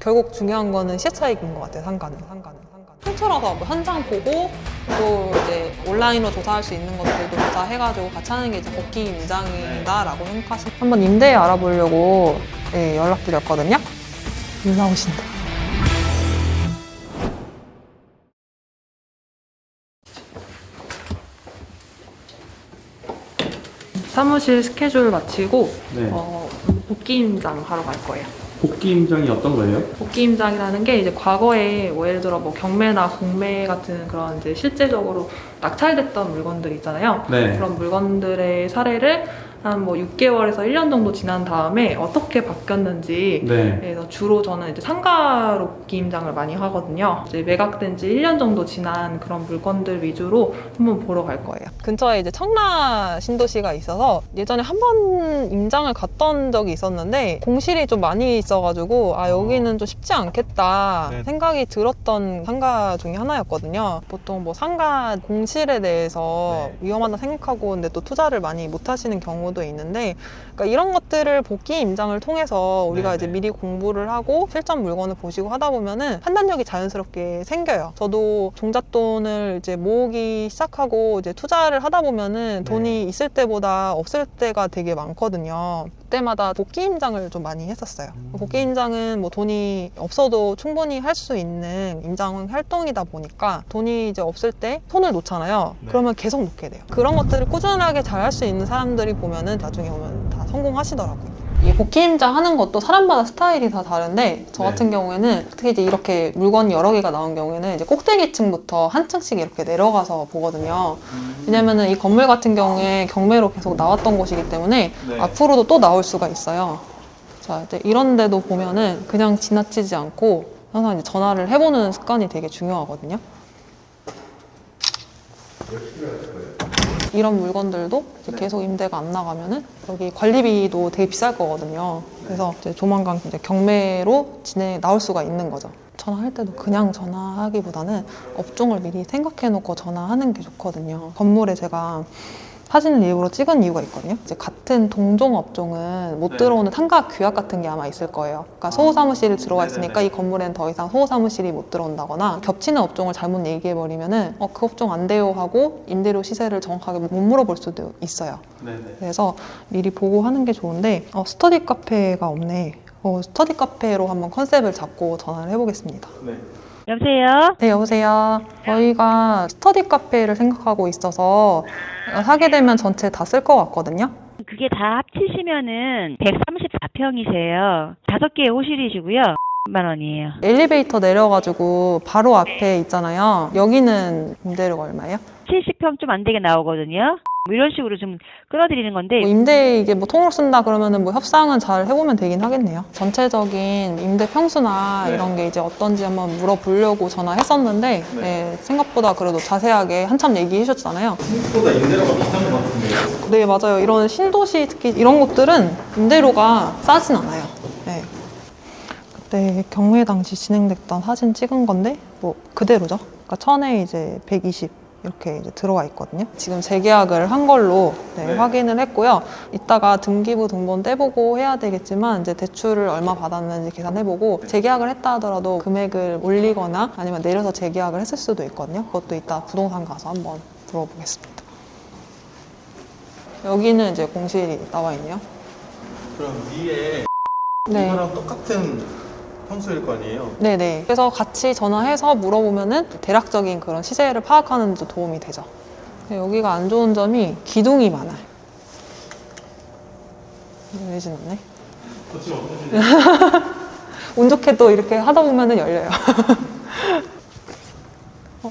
결국 중요한 거는 시세 차익인 것 같아요. 상가는. 통틀어서 뭐 현장 보고 또 이제 온라인으로 조사할 수 있는 것들도 조사해가지고 같이 하는 게 이제 복귀 임장이다라고 생각하시면 한번 임대 알아보려고 연락드렸거든요. 올라오신다. 사무실 스케줄 마치고 네. 복귀 임장 하러 갈 거예요. 복귀 임장이 어떤 거예요? 복귀 임장이라는 게 이제 과거에 뭐 예를 들어 뭐 경매나 공매 같은 그런 이제 실제적으로 낙찰됐던 물건들 있잖아요. 네. 그런 물건들의 사례를 한 뭐 6개월에서 1년 정도 지난 다음에 어떻게 바뀌었는지 네. 그래서 주로 저는 이제 상가로 복귀 임장을 많이 하거든요. 이제 매각된 지 1년 정도 지난 그런 물건들 위주로 한번 보러 갈 거예요. 근처에 이제 청라 신도시가 있어서 예전에 한 번 임장을 갔던 적이 있었는데 공실이 좀 많이 있어가지고 아 여기는 좀 쉽지 않겠다 네. 생각이 들었던 상가 중에 하나였거든요. 보통 뭐 상가 공실에 대해서 위험하다 생각하고 근데 또 투자를 많이 못 하시는 경우도 있는데 그러니까 이런 것들을 복귀 임장을 통해서 우리가 이제 미리 공부를 하고 실전 물건을 보시고 하다 보면은 판단력이 자연스럽게 생겨요. 저도 종잣돈을 이제 모으기 시작하고 이제 투자를 하다 보면은 돈이 있을 때보다 없을 때가 되게 많거든요. 그때마다 복귀 임장을 좀 많이 했었어요. 복귀 임장은 뭐 돈이 없어도 충분히 할 수 있는 임장 활동이다 보니까 돈이 이제 없을 때 손을 놓잖아요. 그러면 계속 놓게 돼요. 그런 것들을 꾸준하게 잘 할 수 있는 사람들이 보면은 나중에 오면 다 성공하시더라고요. 이 복귀 임장 하는 것도 사람마다 스타일이 다 다른데 저 같은 경우에는 특히 이제 이렇게 물건이 여러 개가 나온 경우에는 이제 꼭대기층부터 한 층씩 이렇게 내려가서 보거든요. 왜냐면은 이 건물 같은 경우에 경매로 계속 나왔던 곳이기 때문에 앞으로도 또 나올 수가 있어요. 자, 이제 이런 데도 보면은 그냥 지나치지 않고 항상 이제 전화를 해보는 습관이 되게 중요하거든요. 이런 물건들도 이제 계속 임대가 안 나가면은 여기 관리비도 되게 비쌀 거거든요. 그래서 이제 조만간 이제 경매로 나올 수가 있는 거죠. 전화할 때도 그냥 전화하기보다는 업종을 미리 생각해 놓고 전화하는 게 좋거든요. 건물에 제가 사진을 일부러 찍은 이유가 있거든요. 이제 같은 동종 업종은 못 들어오는 상가 규약 같은 게 아마 있을 거예요. 그러니까 소호사무실이 들어와 있으니까 이 건물에는 더 이상 소호사무실이 못 들어온다거나 겹치는 업종을 잘못 얘기해버리면은 그 업종 안 돼요 하고 임대료 시세를 정확하게 못 물어볼 수도 있어요. 그래서 미리 보고 하는 게 좋은데 스터디 카페가 없네. 스터디 카페로 한번 컨셉을 잡고 전화를 해보겠습니다. 여보세요? 네, 여보세요. 저희가 스터디 카페를 생각하고 있어서 하게 되면 전체 다 쓸 것 같거든요. 그게 다 합치시면은 134평이세요. 5개의 호실이시고요. 10만 원이에요. 엘리베이터 내려가지고 바로 앞에 있잖아요. 여기는 임대료가 얼마예요? 70평 좀 안 되게 나오거든요. 뭐 이런 식으로 좀 끌어들이는 건데 임대 이게 뭐 통으로 쓴다 그러면은 뭐 협상은 잘 해보면 되긴 하겠네요. 전체적인 임대 평수나 이런 게 이제 어떤지 한번 물어보려고 전화했었는데 생각보다 그래도 자세하게 한참 얘기해 주셨잖아요. 생각보다 임대료가 비싼 것 같은데요? 네, 맞아요. 이런 신도시 특히 이런 곳들은 임대료가 싸진 않아요. 네. 그때 경매 당시 진행됐던 사진 찍은 건데 뭐 그대로죠. 그러니까 천에 이제 120 이렇게 이제 들어와 있거든요. 지금 재계약을 한 걸로 확인을 했고요. 이따가 등기부 등본 떼보고 해야 되겠지만 이제 대출을 얼마 받았는지 계산해보고 재계약을 했다 하더라도 금액을 올리거나 아니면 내려서 재계약을 했을 수도 있거든요. 그것도 이따 부동산 가서 한번 물어보겠습니다. 여기는 이제 공실이 나와 있네요. 그럼 위에 이거랑 똑같은 평수일 거 아니에요? 네네. 그래서 같이 전화해서 물어보면은 대략적인 그런 시세를 파악하는 데 도움이 되죠. 여기가 안 좋은 점이 기둥이 많아요. 열리진 않네. 운 좋게 또 이렇게 하다 보면은 열려요.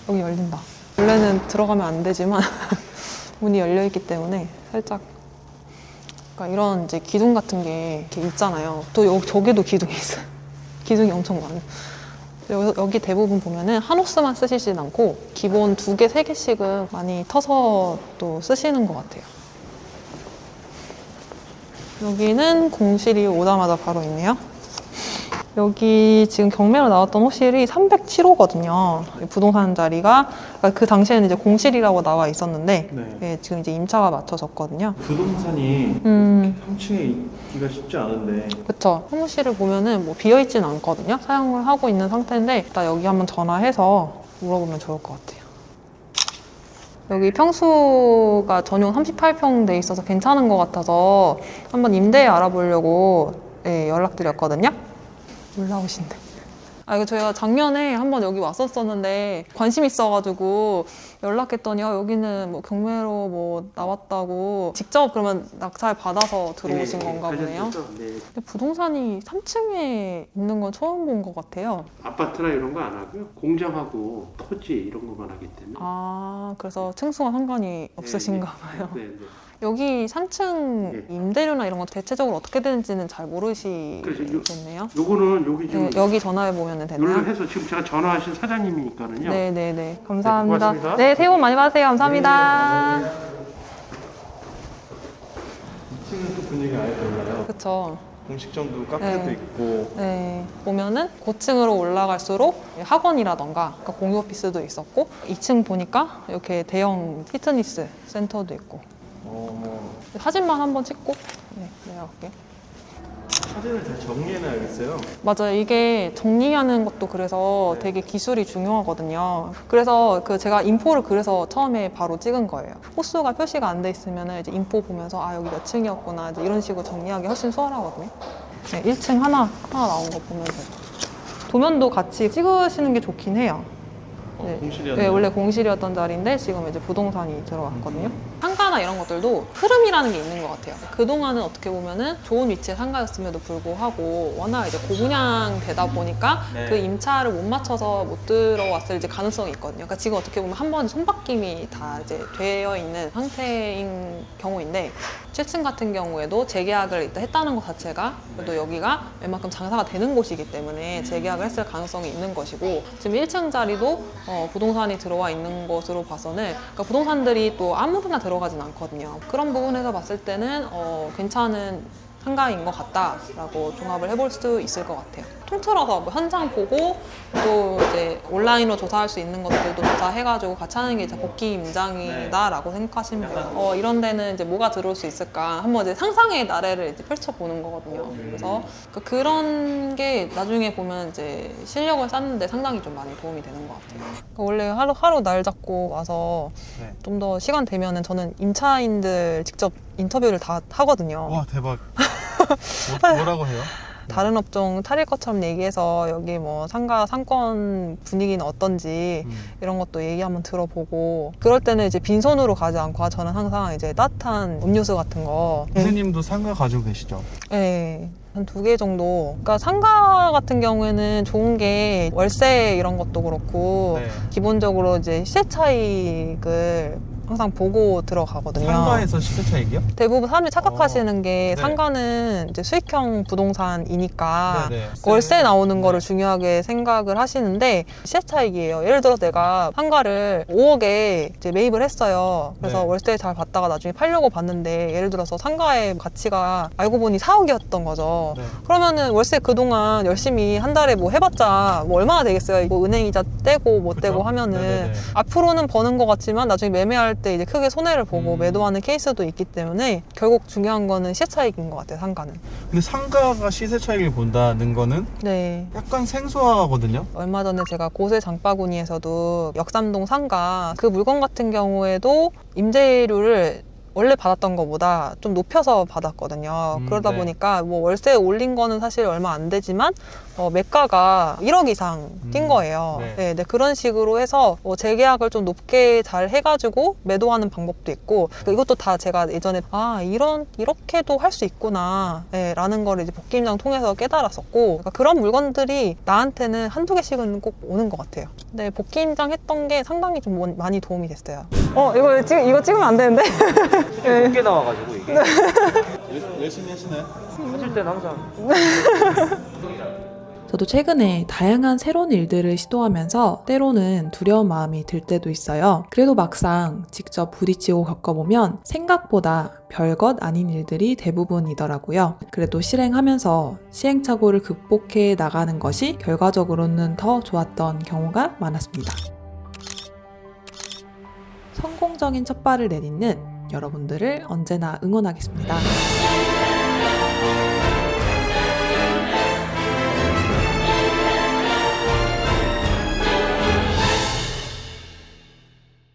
여기 열린다. 원래는 들어가면 안 되지만 문이 열려 있기 때문에 살짝. 그러니까 이런 이제 기둥 같은 게 이렇게 있잖아요. 또 저기도 기둥이 있어요. 기둥이 엄청 많아요. 여기 대부분 보면은 한 호스만 쓰시진 않고 기본 2개, 3개씩은 많이 터서 또 쓰시는 것 같아요. 여기는 공실이 오자마자 바로 있네요. 여기 지금 경매로 나왔던 호실이 307호거든요. 부동산 자리가 그러니까 그 당시에는 이제 공실이라고 나와 있었는데 네. 예, 지금 이제 임차가 맞춰졌거든요. 부동산이 3층에 있기가 쉽지 않은데. 그쵸. 사무실을 보면은 뭐 비어있지는 않거든요. 사용을 하고 있는 상태인데 일단 여기 한번 전화해서 물어보면 좋을 것 같아요. 여기 평수가 전용 38평 돼 있어서 괜찮은 것 같아서 한번 임대 알아보려고 예, 연락드렸거든요. 올라오신대. 이거 저희가 작년에 한번 여기 왔었었는데 관심 있어가지고 연락했더니 여기는 뭐 경매로 뭐 나왔다고 직접 그러면 낙찰 받아서 들어오신 건가 보네요. 네. 근데 부동산이 3층에 있는 건 처음 본 것 같아요. 아파트나 이런 거 안 하고요. 공장하고 토지 이런 것만 하기 때문에. 그래서 층수와 상관이 없으신가 봐요. 네, 네. 여기 3층 네. 임대료나 이런 거 대체적으로 어떻게 되는지는 잘 모르시겠네요. 요거는 여기 지금 여기 전화해 보면 되나요? 눌러해서 지금 제가 전화하신 사장님이니까는요. 네네네. 감사합니다. 네, 고맙습니다. 네, 새해 복 많이 받으세요. 감사합니다. 2층은 또 분위기가 아예 달라요. 그쵸. 공식점도 카페도 네. 있고. 네. 보면은 고층으로 올라갈수록 학원이라던가 그러니까 공유 오피스도 있었고 2층 보니까 이렇게 대형 피트니스 센터도 있고 사진만 한번 찍고 내려갈게요. 사진을 잘 정리해놔야겠어요. 맞아요. 이게 정리하는 것도 그래서 네. 되게 기술이 중요하거든요. 그래서 제가 인포를 그래서 처음에 바로 찍은 거예요. 호수가 표시가 안 돼 있으면 이제 인포 보면서 여기 몇 층이었구나 이제 이런 식으로 정리하기 훨씬 수월하거든요. 네, 1층 하나 나온 거 보면 돼요. 도면도 같이 찍으시는 게 좋긴 해요. 네. 공실이었네요. 네, 원래 공실이었던 자리인데 지금 이제 부동산이 들어갔거든요. 상가나 이런 것들도 흐름이라는 게 있는 것 같아요. 그동안은 어떻게 보면은 좋은 위치의 상가였음에도 불구하고 워낙 이제 고분양 되다 보니까 네. 그 임차를 못 맞춰서 못 들어왔을 이제 가능성이 있거든요. 그러니까 지금 어떻게 보면 한 번 손바뀜이 다 이제 되어 있는 상태인 경우인데 7층 같은 경우에도 재계약을 일단 했다는 것 자체가 그래도 여기가 웬만큼 장사가 되는 곳이기 때문에 재계약을 했을 가능성이 있는 것이고 지금 1층 자리도 부동산이 들어와 있는 것으로 봐서는 그러니까 부동산들이 또 아무데나 들어가진 않거든요. 그런 부분에서 봤을 때는 괜찮은 상가인 것 같다라고 종합을 해볼 수 있을 것 같아요. 통틀어서 뭐 현장 보고 또 이제 온라인으로 조사할 수 있는 것들도 조사해가지고 같이 하는 게 이제 복귀 임장이다라고 생각하시면 돼요. 이런 데는 이제 뭐가 들어올 수 있을까 한번 이제 상상의 나래를 이제 펼쳐보는 거거든요. 그래서 그런 게 나중에 보면 이제 실력을 쌓는데 상당히 좀 많이 도움이 되는 것 같아요. 원래 하루 날 잡고 와서 네. 좀 더 시간 되면은 저는 임차인들 직접 인터뷰를 다 하거든요. 와 대박. 뭐라고 해요? 다른 업종 차릴 것처럼 얘기해서 여기 뭐 상가 상권 분위기는 어떤지 이런 것도 얘기 한번 들어보고 그럴 때는 이제 빈손으로 가지 않고 저는 항상 이제 따뜻한 음료수 같은 거 선생님도 상가 가지고 계시죠? 네. 한 2개 정도. 그러니까 상가 같은 경우에는 좋은 게 월세 이런 것도 그렇고 네. 기본적으로 이제 시세 차익을 항상 보고 들어가거든요. 상가에서 시세 차익이요? 대부분 사람들이 착각하시는 게 네. 상가는 이제 수익형 부동산이니까 네네. 월세 나오는 거를 중요하게 생각을 하시는데 시세 차익이에요. 예를 들어 내가 상가를 5억에 이제 매입을 했어요. 그래서 네. 월세 잘 받다가 나중에 팔려고 봤는데 예를 들어서 상가의 가치가 알고 보니 4억이었던 거죠. 네. 그러면은 월세 그동안 열심히 한 달에 뭐 해봤자 뭐 얼마나 되겠어요. 뭐 은행이자 떼고 못 그쵸? 떼고 하면은 네네네. 앞으로는 버는 것 같지만 나중에 매매할 때 이제 크게 손해를 보고 매도하는 케이스도 있기 때문에 결국 중요한 거는 시세 차익인 것 같아요. 상가는. 근데 상가가 시세 차익을 본다는 거는 네. 약간 생소하거든요. 얼마 전에 제가 고세 장바구니에서도 역삼동 상가 그 물건 같은 경우에도 임대료를 원래 받았던 것보다 좀 높여서 받았거든요. 그러다 네. 보니까 뭐 월세 올린 거는 사실 얼마 안 되지만 매가가 1억 이상 뛴 거예요. 네. 네, 그런 식으로 해서 재계약을 좀 높게 잘 해가지고 매도하는 방법도 있고 그러니까 이것도 다 제가 예전에 이렇게도 할 수 있구나 라는 거를 이제 복귀임장 통해서 깨달았었고 그러니까 그런 물건들이 나한테는 한두 개씩은 꼭 오는 것 같아요. 근데 복귀임장 했던 게 상당히 좀 많이 도움이 됐어요. 이거 찍으면 안 되는데? 늦게 나와가지고 이게 열심히 하시나요? 하실 때는 항상 저도 최근에 다양한 새로운 일들을 시도하면서 때로는 두려운 마음이 들 때도 있어요. 그래도 막상 직접 부딪히고 겪어보면 생각보다 별것 아닌 일들이 대부분이더라고요. 그래도 실행하면서 시행착오를 극복해 나가는 것이 결과적으로는 더 좋았던 경우가 많았습니다. 성공적인 첫 발을 내딛는 여러분들을 언제나 응원하겠습니다.